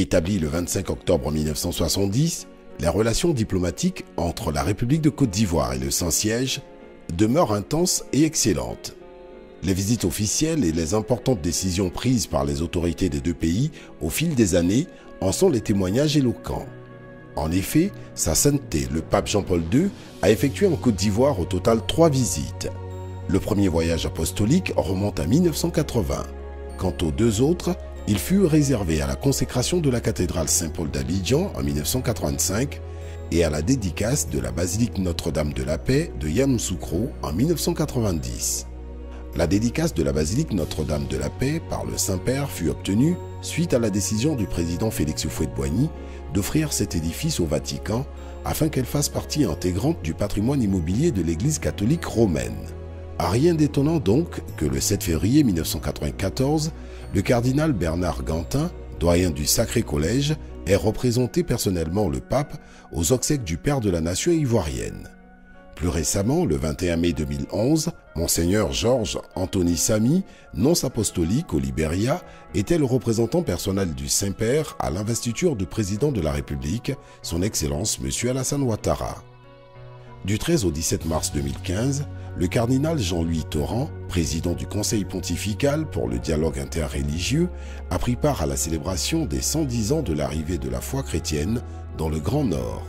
Établie le 25 octobre 1970, les relations diplomatiques entre la République de Côte d'Ivoire et le Saint-Siège demeurent intenses et excellentes. Les visites officielles et les importantes décisions prises par les autorités des deux pays au fil des années en sont les témoignages éloquents. En effet, Sa Sainteté, le pape Jean-Paul II, a effectué en Côte d'Ivoire au total 3 visites. Le premier voyage apostolique remonte à 1980. Quant aux 2 autres, il fut réservé à la consécration de la cathédrale Saint-Paul d'Abidjan en 1985 et à la dédicace de la basilique Notre-Dame de la Paix de Yamoussoukro en 1990. La dédicace de la basilique Notre-Dame de la Paix par le Saint-Père fut obtenue suite à la décision du président Félix Houphouët-Boigny d'offrir cet édifice au Vatican afin qu'elle fasse partie intégrante du patrimoine immobilier de l'Église catholique romaine. Rien d'étonnant donc que le 7 février 1994, le cardinal Bernard Gantin, doyen du Sacré Collège, ait représenté personnellement le pape aux obsèques du Père de la Nation ivoirienne. Plus récemment, le 21 mai 2011, Monseigneur Georges Anthony Samy, nonce apostolique au Libéria, était le représentant personnel du Saint-Père à l'investiture de président de la République, son Excellence M. Alassane Ouattara. Du 13 au 17 mars 2015, le cardinal Jean-Louis Torrent, président du Conseil pontifical pour le dialogue interreligieux, a pris part à la célébration des 110 ans de l'arrivée de la foi chrétienne dans le Grand Nord.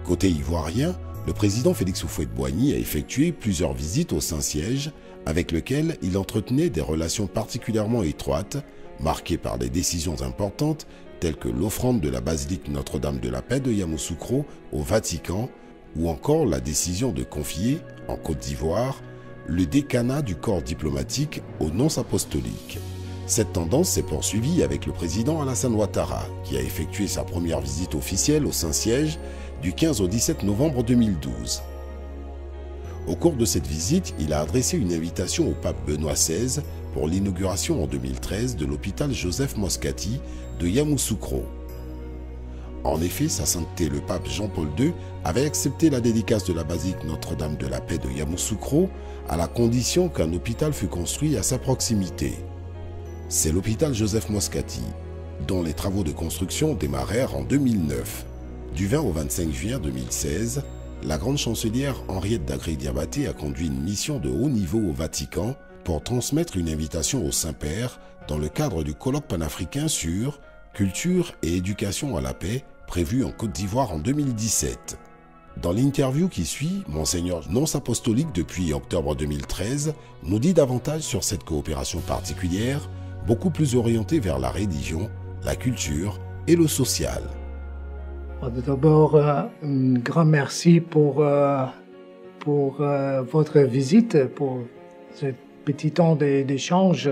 Côté ivoirien, le président Félix Houphouët-Boigny a effectué plusieurs visites au Saint-Siège avec lequel il entretenait des relations particulièrement étroites, marquées par des décisions importantes telles que l'offrande de la basilique Notre-Dame de la Paix de Yamoussoukro au Vatican ou encore la décision de confier, en Côte d'Ivoire, le décanat du corps diplomatique aux nonces apostoliques. Cette tendance s'est poursuivie avec le président Alassane Ouattara, qui a effectué sa première visite officielle au Saint-Siège du 15 au 17 novembre 2012. Au cours de cette visite, il a adressé une invitation au pape Benoît XVI pour l'inauguration en 2013 de l'hôpital Joseph Moscati de Yamoussoukro. En effet, Sa Sainteté le pape Jean-Paul II avait accepté la dédicace de la basilique Notre-Dame de la Paix de Yamoussoukro à la condition qu'un hôpital fût construit à sa proximité. C'est l'hôpital Joseph Moscati, dont les travaux de construction démarrèrent en 2009. Du 20 au 25 juin 2016, la grande chancelière Henriette Dagré-Diabaté a conduit une mission de haut niveau au Vatican pour transmettre une invitation au Saint-Père dans le cadre du colloque panafricain sur culture et éducation à la paix prévu en Côte d'Ivoire en 2017. Dans l'interview qui suit, Monseigneur nonce apostolique depuis octobre 2013 nous dit davantage sur cette coopération particulière, beaucoup plus orientée vers la religion, la culture et le social. D'abord, un grand merci pour votre visite, pour ce petit temps d'échange.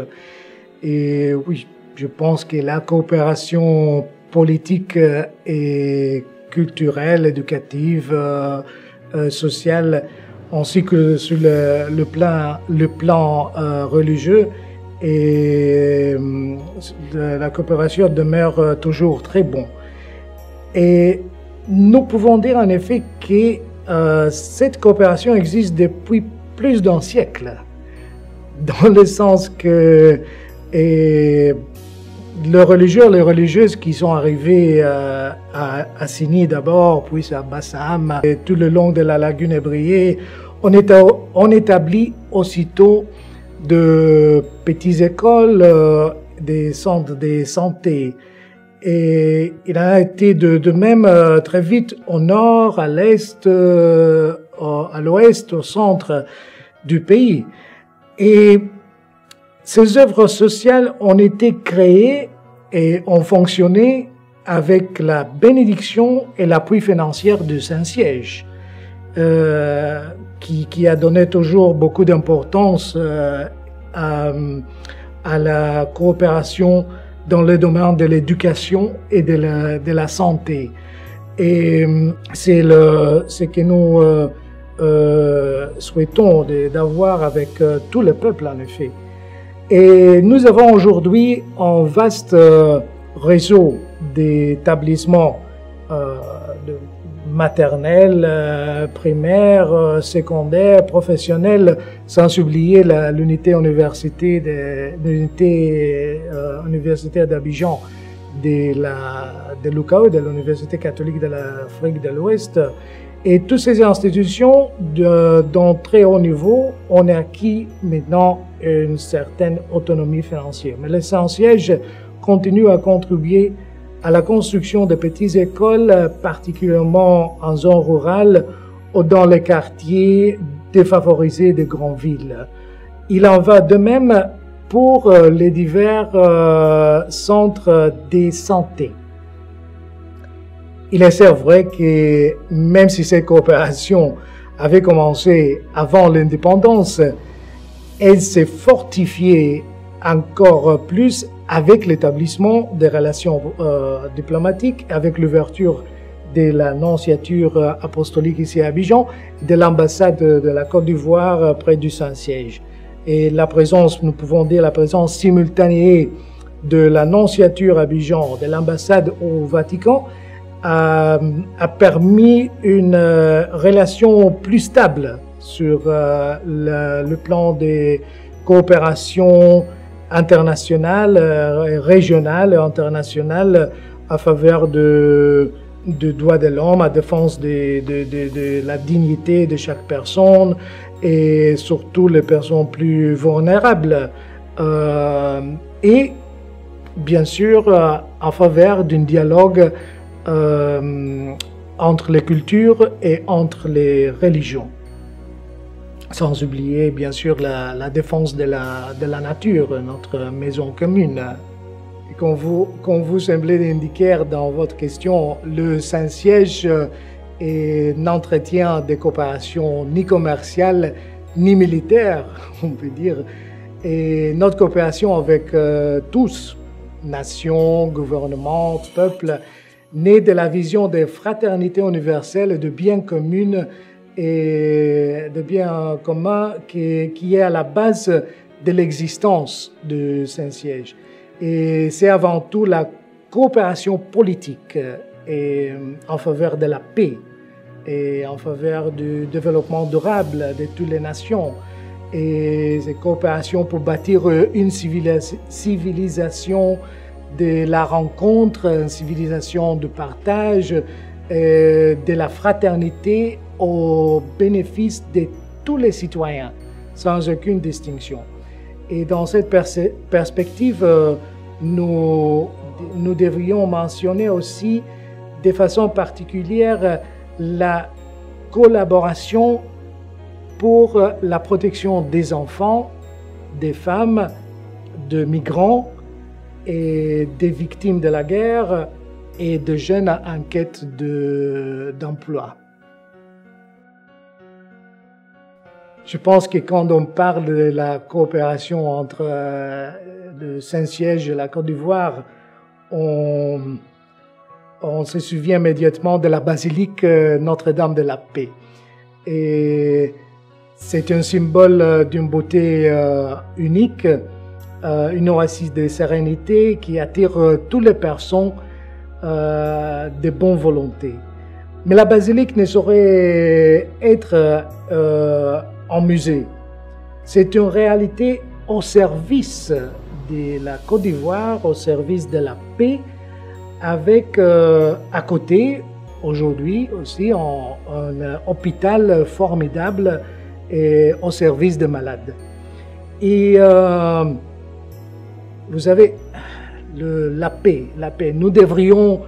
Et oui, je pense que la coopération politique et culturelle, éducative, sociale, ainsi que sur le plan religieux, et la coopération demeure toujours très bon. Et nous pouvons dire en effet que cette coopération existe depuis plus d'un siècle, dans le sens que les religieux, les religieuses qui sont arrivés à Sini d'abord, puis à Bassam, et tout le long de la lagune Ébriée, on établit aussitôt de petites écoles, des centres de santé. Et il a été de même très vite au nord, à l'est, à l'ouest, au centre du pays. Et ces œuvres sociales ont été créées et ont fonctionné avec la bénédiction et l'appui financier du Saint-Siège, qui a donné toujours beaucoup d'importance à la coopération dans le domaine de l'éducation et de la santé. Et c'est ce que nous souhaitons d'avoir avec tout le peuple, en effet. Et nous avons aujourd'hui un vaste réseau d'établissements maternels, primaires, secondaires, professionnels, sans oublier l'unité universitaire d'Abidjan, de l'UCAO, de l'Université catholique de l'Afrique de l'Ouest. Et toutes ces institutions d'un très haut niveau ont acquis maintenant une certaine autonomie financière. Mais les sans-sièges continuent à contribuer à la construction de petites écoles, particulièrement en zone rurale ou dans les quartiers défavorisés des grandes villes. Il en va de même pour les divers centres de santé. Il est vrai que même si cette coopération avait commencé avant l'indépendance, elle s'est fortifiée encore plus avec l'établissement des relations diplomatiques, avec l'ouverture de la nonciature apostolique ici à Abidjan, de l'ambassade de la Côte d'Ivoire près du Saint-Siège. Et la présence, nous pouvons dire la présence simultanée de la nonciature à Abidjan, de l'ambassade au Vatican, a permis une relation plus stable sur le plan des coopérations internationales, régionales et internationales à faveur de droits de l'homme, à défense de la dignité de chaque personne et surtout les personnes plus vulnérables. Et bien sûr en faveur d'un dialogue entre les cultures et entre les religions. Sans oublier bien sûr la défense de la nature, notre maison commune. Et comme vous semblez l'indiquer dans votre question, le Saint-Siège n'entretient des coopérations ni commerciales ni militaires, on peut dire. Et notre coopération avec tous, nations, gouvernements, peuples, naît de la vision de fraternité universelle et de bien commun et de bien commun qui est à la base de l'existence du Saint-Siège. Et c'est avant tout la coopération politique et en faveur de la paix et en faveur du développement durable de toutes les nations. Et cette coopération pour bâtir une civilisation de la rencontre, une civilisation de partage, de la fraternité au bénéfice de tous les citoyens, sans aucune distinction. Et dans cette perspective, nous devrions mentionner aussi de façon particulière la collaboration pour la protection des enfants, des femmes, de migrants et des victimes de la guerre et de jeunes en quête d'emploi. Je pense que quand on parle de la coopération entre le Saint-Siège et la Côte d'Ivoire, on se souvient immédiatement de la basilique Notre-Dame de la Paix. Et c'est un symbole d'une beauté unique, une oasis de sérénité qui attire toutes les personnes de bonne volonté. Mais la basilique ne saurait être en musée. C'est une réalité au service de la Côte d'Ivoire, au service de la paix, avec à côté, aujourd'hui aussi, un hôpital formidable et au service des malades. Et vous savez, la paix. Nous devrions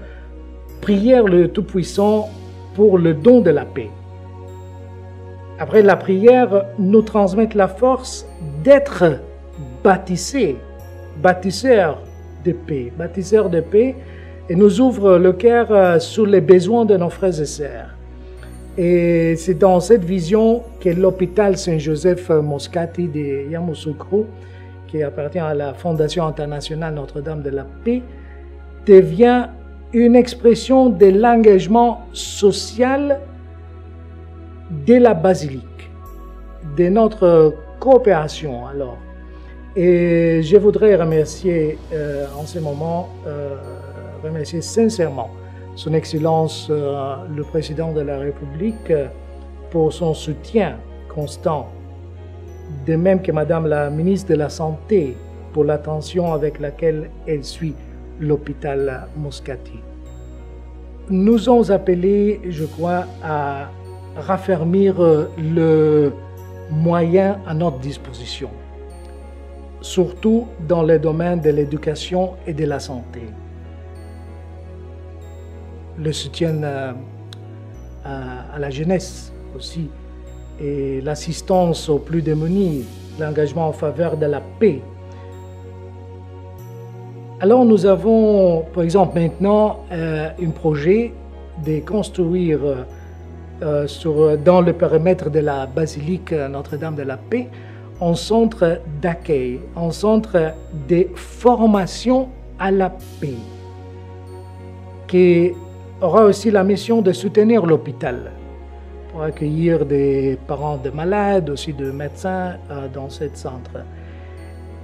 prier le Tout-Puissant pour le don de la paix. Après la prière, nous transmettre la force d'être baptiseurs de paix, et nous ouvre le cœur sur les besoins de nos frères et sœurs. Et c'est dans cette vision que l'hôpital Saint-Joseph Moscati de Yamoussoukro, qui appartient à la Fondation internationale Notre-Dame de la Paix, devient une expression de l'engagement social de la basilique, de notre coopération alors. Et je voudrais remercier en ce moment, remercier sincèrement Son Excellence le Président de la République pour son soutien constant, de même que Madame la Ministre de la Santé pour l'attention avec laquelle elle suit l'hôpital Moscati. Nous sommes appelés, je crois, à raffermir le moyen à notre disposition, surtout dans le domaine de l'éducation et de la santé. Le soutien à la jeunesse aussi, et l'assistance aux plus démunis, l'engagement en faveur de la paix. Alors nous avons, par exemple, maintenant un projet de construire dans le périmètre de la basilique Notre-Dame de la Paix un centre d'accueil, un centre de formation à la paix, qui aura aussi la mission de soutenir l'hôpital pour accueillir des parents de malades, aussi de médecins dans ce centre.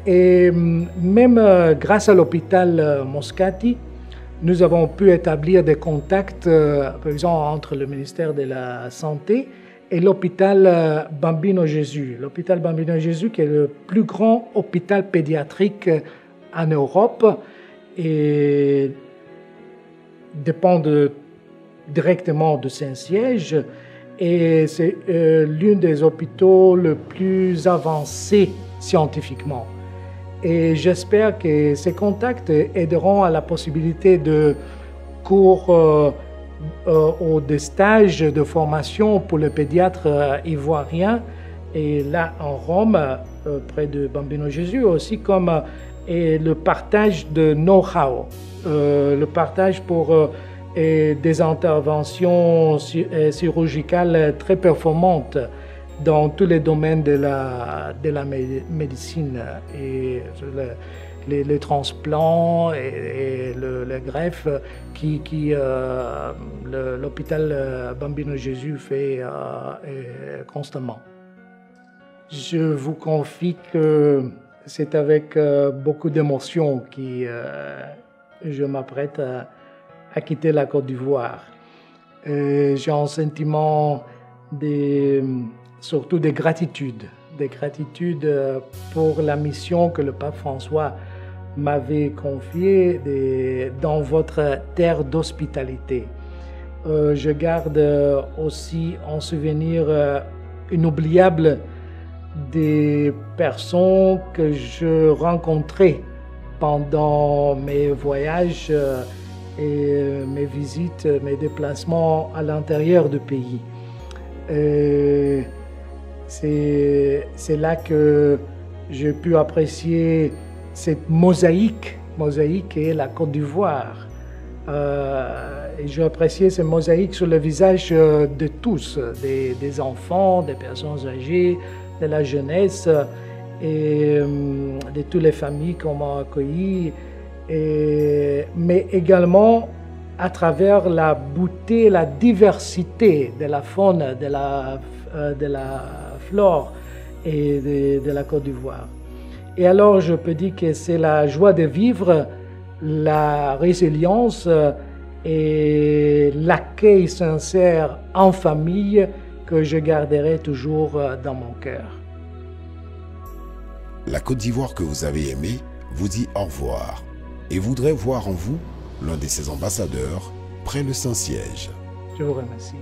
Et même grâce à l'hôpital Moscati, nous avons pu établir des contacts, par exemple, entre le ministère de la Santé et l'hôpital Bambino Gesù. L'hôpital Bambino Gesù, qui est le plus grand hôpital pédiatrique en Europe et dépend directement de Saint-Siège. Et c'est l'un des hôpitaux les plus avancés scientifiquement. Et j'espère que ces contacts aideront à la possibilité de cours ou de stages de formation pour les pédiatres ivoiriens. Et là, en Rome, près de Bambino Gesù, aussi comme le partage de know-how, le partage pour des interventions chirurgicales très performantes dans tous les domaines de la médecine, et les transplants et le greffe l'hôpital Bambino Gesù fait constamment. Je vous confie que c'est avec beaucoup d'émotion que je m'apprête à quitter la Côte d'Ivoire. J'ai un sentiment surtout de gratitude pour la mission que le pape François m'avait confiée dans votre terre d'hospitalité. Je garde aussi en souvenir inoubliable des personnes que je rencontrais pendant mes voyages et mes visites, mes déplacements à l'intérieur du pays. C'est là que j'ai pu apprécier cette mosaïque est la Côte d'Ivoire. Et j'ai apprécié ces mosaïques sur le visage de tous, des enfants, des personnes âgées, de la jeunesse et de toutes les familles qu'on m'a accueillies, mais également à travers la beauté, la diversité de la faune, de la flore et de la Côte d'Ivoire. Et alors je peux dire que c'est la joie de vivre, la résilience et l'accueil sincère en famille que je garderai toujours dans mon cœur. La Côte d'Ivoire que vous avez aimée vous dit au revoir et voudrait voir en vous l'un de ses ambassadeurs près le Saint-Siège. Je vous remercie.